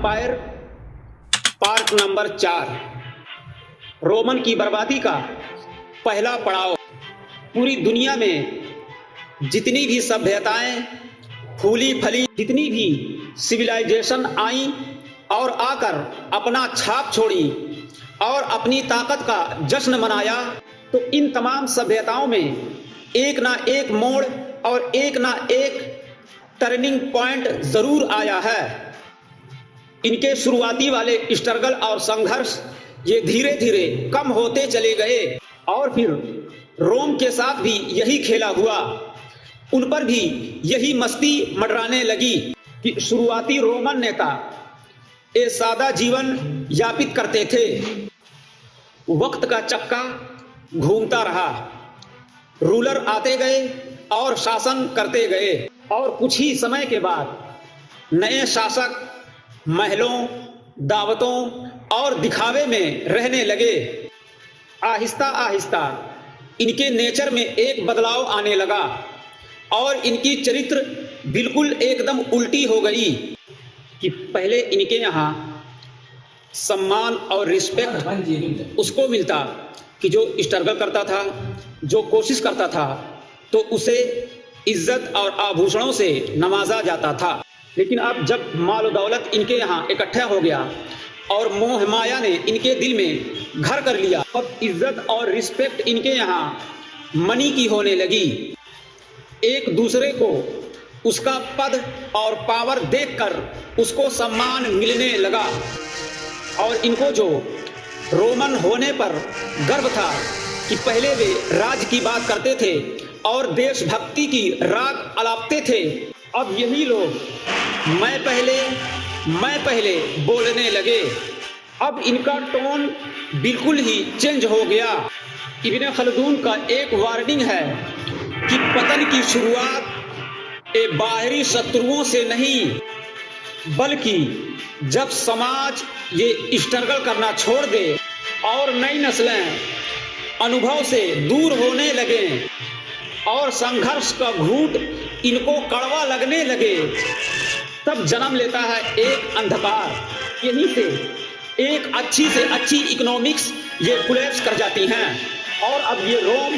Empire part number 4। Roman की बर्बादी का पहला पड़ाव। पूरी दुनिया में जितनी भी सभ्यताएं फूली फली, जितनी भी सिविलाइजेशन आई और आकर अपना छाप छोड़ी और अपनी ताकत का जश्न मनाया, तो इन तमाम सभ्यताओं में एक ना एक मोड़ और एक ना एक टर्निंग पॉइंट जरूर आया है। इनके शुरुआती वाले स्ट्रगल और संघर्ष ये धीरे धीरे कम होते चले गए और फिर रोम के साथ भी यही खेला हुआ। उन पर भी यही मस्ती मंडराने लगी कि शुरुआती रोमन नेता एक सादा जीवन यापित करते थे। वक्त का चक्का घूमता रहा, रूलर आते गए और शासन करते गए और कुछ ही समय के बाद नए शासक महलों, दावतों और दिखावे में रहने लगे। आहिस्ता आहिस्ता इनके नेचर में एक बदलाव आने लगा और इनकी चरित्र बिल्कुल एकदम उल्टी हो गई कि पहले इनके यहाँ सम्मान और रिस्पेक्ट उसको मिलता कि जो स्ट्रगल करता था, जो कोशिश करता था, तो उसे इज्जत और आभूषणों से नवाजा जाता था। लेकिन अब जब माल दौलत इनके यहाँ इकट्ठा हो गया और मोह माया ने इनके दिल में घर कर लिया, अब इज्जत और रिस्पेक्ट इनके यहाँ मनी की होने लगी। एक दूसरे को उसका पद और पावर देखकर उसको सम्मान मिलने लगा और इनको जो रोमन होने पर गर्व था कि पहले वे राज की बात करते थे और देशभक्ति की राग अलापते थे, अब यही लोग मैं पहले बोलने लगे। अब इनका टोन बिल्कुल ही चेंज हो गया। इब्न खल्दून का एक वार्निंग है कि पतन की शुरुआत बाहरी शत्रुओं से नहीं, बल्कि जब समाज ये स्ट्रगल करना छोड़ दे और नई नस्लें अनुभव से दूर होने लगे और संघर्ष का घूंट इनको कड़वा लगने लगे, तब जन्म लेता है एक अंधकार। यहीं से एक अच्छी से अच्छी इकोनॉमिक्स ये कोलैप्स कर जाती हैं और अब ये रोम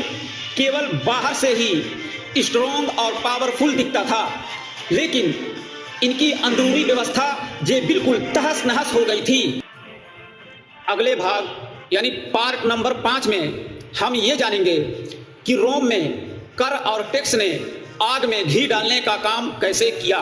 केवल बाहर से ही स्ट्रॉन्ग और पावरफुल दिखता था, लेकिन इनकी अंदरूनी व्यवस्था ये बिल्कुल तहस नहस हो गई थी। अगले भाग यानी पार्ट नंबर 5 में हम ये जानेंगे कि रोम में कर और टैक्स ने आग में घी डालने का काम कैसे किया।